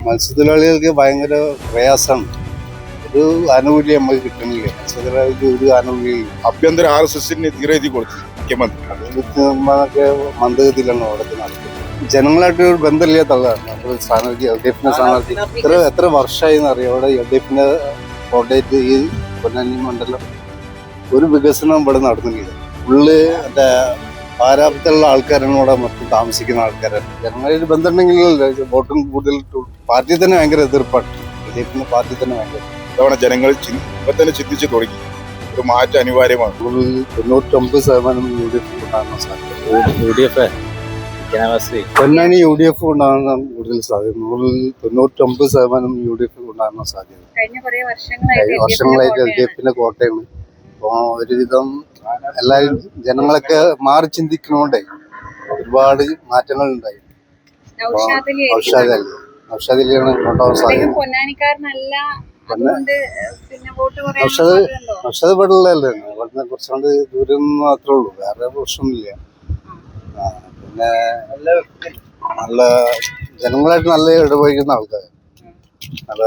മത്സ്യത്തൊഴിലാളികൾക്ക് ഭയങ്കര പ്രയാസമാണ്. ഒരു ആനുകൂല്യം നമുക്ക് കിട്ടുന്നില്ല. മത്സ്യത്തൊഴിലാളികൾക്ക് ഒരു ആനുകൂല്യം ആഭ്യന്തര RSSന് തീരെഴുതി കൊടുത്തു മുഖ്യമന്ത്രി. അതൊക്കെ മന്ദഗതിയിലാണ് അവിടത്തെ നടക്കുന്നത്. ജനങ്ങളായിട്ട് ഒരു ബന്ധമില്ലാത്ത ആളാണ് സ്ഥാനാർത്ഥി. LDFന്റെ സ്ഥാനാർത്ഥി എത്ര വർഷമായി എന്നറിയാം. അവിടെ LDFന്റെ കോട്ടയത്ത് ഈ പൊന്നാനി മണ്ഡലം ഒരു വികസനം ഇവിടെ നടന്നില്ല. ഫുള്ള് മറ്റേ പാരാപ്തമുള്ള ആൾക്കാരാണ് ഇവിടെ മൊത്തം താമസിക്കുന്ന ആൾക്കാരാണ്. ജനങ്ങളിൽ ബന്ധമുണ്ടെങ്കിൽ വോട്ടും കൂടുതൽ പാർട്ടി തന്നെ ഭയങ്കര എതിർപ്പാണ്. LDFന്റെ പാർട്ടി തന്നെ ഭയങ്കര ഇത്തവണ ജനങ്ങൾ ഇപ്പൊ തന്നെ ചിന്തിച്ചു തുടങ്ങി. ഒരു മാറ്റം അനിവാര്യമാണ്. 99% UDF ഉണ്ടാകാൻ സാധ്യത. പൊന്നാനി UDF ഉണ്ടാകാൻ കൂടുതൽ സാധ്യത. 99% UDF ഉണ്ടാകാൻ സാധ്യത. വർഷങ്ങളായിട്ട് LDFന്റെ കോട്ടയാണ്. അപ്പോൾ ഒരുവിധം എല്ലാവരും ജനങ്ങളൊക്കെ മാറി ചിന്തിക്കണോണ്ടേ ഒരുപാട് മാറ്റങ്ങൾ ഉണ്ടായി. നൗഷാദിലാണ് കൊണ്ടുപോകാൻ സാധ്യത. നൗഷാദ് പെടുള്ളതല്ലേ, ഇവിടുന്ന് കുറച്ചുകൊണ്ട് ദൂരം മാത്രമേ ഉള്ളൂ, വേറെ പ്രശ്നമൊന്നുമില്ല. പിന്നെ നല്ല ജനങ്ങളായിട്ട് നല്ല ഇടപഴകുന്ന ആൾക്കാർ. നല്ല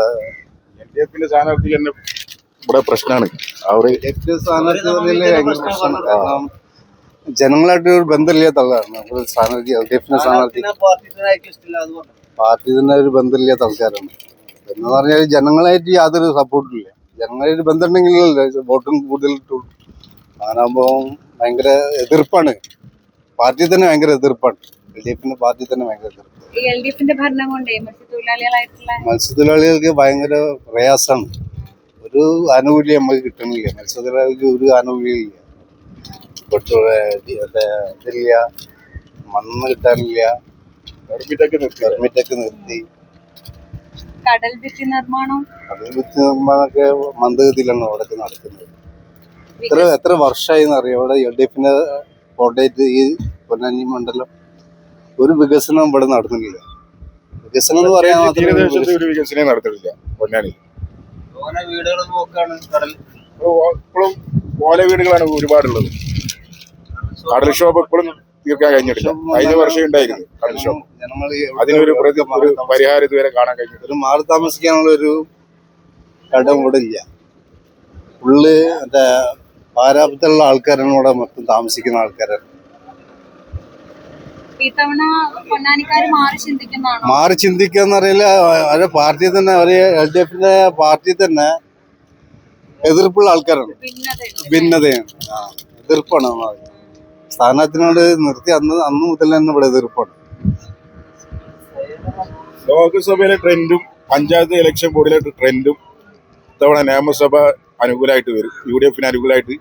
LDFന്റെ സ്ഥാനാർത്ഥി തന്നെ ഇവിടെ പ്രശ്നമാണ്. കാരണം ജനങ്ങളായിട്ട് ഒരു ബന്ധമില്ലാത്ത ആൾക്കാരാണ് സ്ഥാനാർത്ഥി. LDFന്റെ സ്ഥാനാർത്ഥി പാർട്ടി തന്നെ ഒരു ബന്ധമില്ലാത്ത ആൾക്കാരാണ്. എന്ന് പറഞ്ഞാൽ ജനങ്ങളായിട്ട് യാതൊരു സപ്പോർട്ടും ഇല്ല. ജനങ്ങളായിട്ട് ബന്ധമുണ്ടെങ്കിൽ വോട്ടും കൂടുതൽ കിട്ടുള്ളൂ. അങ്ങനാകുമ്പോൾ ഭയങ്കര എതിർപ്പാണ്. പാർട്ടി തന്നെ ഭയങ്കര എതിർപ്പാണ്. LDFന്റെ പാർട്ടി തന്നെ ഭയങ്കര എതിർപ്പാണ്. മത്സ്യത്തൊഴിലാളികൾക്ക് ഭയങ്കര പ്രയാസമാണ്. ഒരു ആനുകൂല്യം നമുക്ക് കിട്ടുന്നില്ല. മത്സ്യത്തൊഴിലാളികൾക്ക് ഒരു ആനുകൂല്യം ഇല്ല. ഇതില്ല, മണ്ണ് കിട്ടാനില്ല. പെർമിറ്റൊക്കെ നിർത്തി. കടൽ ഭിത്തി നിർമ്മാണമൊക്കെ മന്ദഗതിയിലാണ് അവിടൊക്കെ നടക്കുന്നത്. എത്ര വർഷമായി എന്നറിയാം. അവിടെ LDFന്റെ കോട്ടയത്ത് ഈ പൊന്നാനി മണ്ഡലം ഒരു വികസനം ഇവിടെ നടന്നില്ല. വികസനം എന്ന് പറയാൻ ഒരു വികസനം നടത്തില്ല. പൊന്നാനി ഇപ്പോഴും ഓല വീടുകളാണ് ഒരുപാടുള്ളത്. കടൽക്ഷോഭം ഇപ്പോഴും തീർക്കാൻ കഴിഞ്ഞിട്ടില്ല. കഴിഞ്ഞ വർഷം ഉണ്ടായിരുന്നു കടൽക്ഷോഭം. അതിനൊരു പരിഹാരം ഇതുവരെ കാണാൻ കഴിഞ്ഞിട്ടില്ല. ഒരു മാറി താമസിക്കാനുള്ള ഒരു ഇടം ഇവിടെ ഇല്ല. ഫുള്ള് മറ്റേ പാരാപ്തമുള്ള ആൾക്കാരാണ് ഇവിടെ മൊത്തം താമസിക്കുന്ന ആൾക്കാരാണ്. മാറി ചിന്തിക്കാന്ന് അറിയില്ല. അവരെ പാർട്ടി തന്നെ, അവര് LDFന്റെ പാർട്ടി തന്നെ എതിർപ്പുള്ള ആൾക്കാരാണ്. ഭിന്നതയാണ്, എതിർപ്പാണ്. സ്ഥാനാർത്ഥിനോട് നിർത്തി അന്ന് മുതൽ തന്നെ ഇവിടെ എതിർപ്പാണ്. ലോക്സഭയിലെ ട്രെൻഡും പഞ്ചായത്ത് ഇലക്ഷൻ ബോർഡിലെ ട്രെൻഡും ഇത്തവണ നിയമസഭ അനുകൂലമായിട്ട് വരും. UDFന് അനുകൂലമായിട്ട്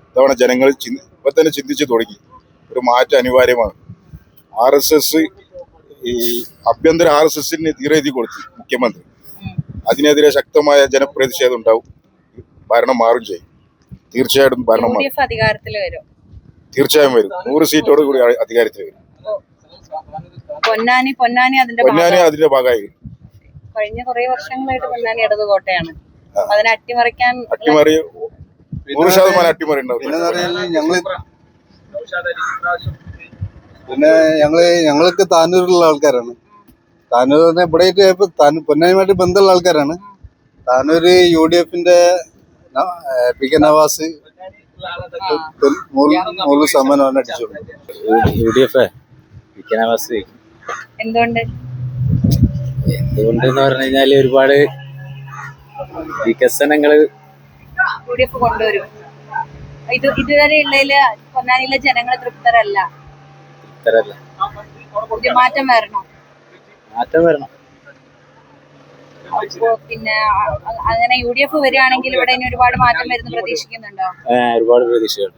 ഇത്തവണ ജനങ്ങൾ ഇപ്പൊ തന്നെ ചിന്തിച്ചു തുടങ്ങി. ഒരു മാറ്റം അനിവാര്യമാണ്. RSS ഈ ആഭ്യന്തര RSSന് തീരെഴുതി കൊടുത്തു മുഖ്യമന്ത്രി. അതിനെതിരെ ശക്തമായ ജനപ്രതിഷേധം ഉണ്ടാവും. ഭരണം മാറും ചെയ്യും. തീർച്ചയായിട്ടും ഭരണം മാറും. തീർച്ചയായും വരും. 100 സീറ്റോട് കൂടി അധികാരത്തിൽ വരും. പൊന്നാനി അതിന്റെ ഭാഗമായി. കഴിഞ്ഞ കുറെ വർഷങ്ങളായിട്ട് പൊന്നാനി ഇടത് കോട്ടയാണ്. അതിനെ അട്ടിമറിക്കാൻ 100% അട്ടിമറി ഉണ്ടാവും. പിന്നെ ഞങ്ങൾക്ക് താനൂരിലുള്ള ആൾക്കാരാണ്. താനൂർ തന്നെ ഇവിടെ പൊന്നാനിയുമായിട്ട് ബന്ധമുള്ള ആൾക്കാരാണ്. താനൂര് UDFന്റെ PK നവാസ് 100% അടിച്ചു. UDF PK നവാസ് എന്തുകൊണ്ടെന്ന് പറഞ്ഞു കഴിഞ്ഞാല് ഒരുപാട് വികസനങ്ങള് UDF കൊണ്ടുവരും. ഇതുവരെ ഉള്ളതില് പൊന്നാനിയിലെ ജനങ്ങൾ തൃപ്തരല്ല. മാറ്റം വരണം. അപ്പോ പിന്നെ അങ്ങനെ UDF വരികയാണെങ്കിൽ ഇവിടെ ഇനി ഒരുപാട് മാറ്റം വരുന്നു പ്രതീക്ഷിക്കുന്നുണ്ടോ? ഒരുപാട് പ്രതീക്ഷകൾ.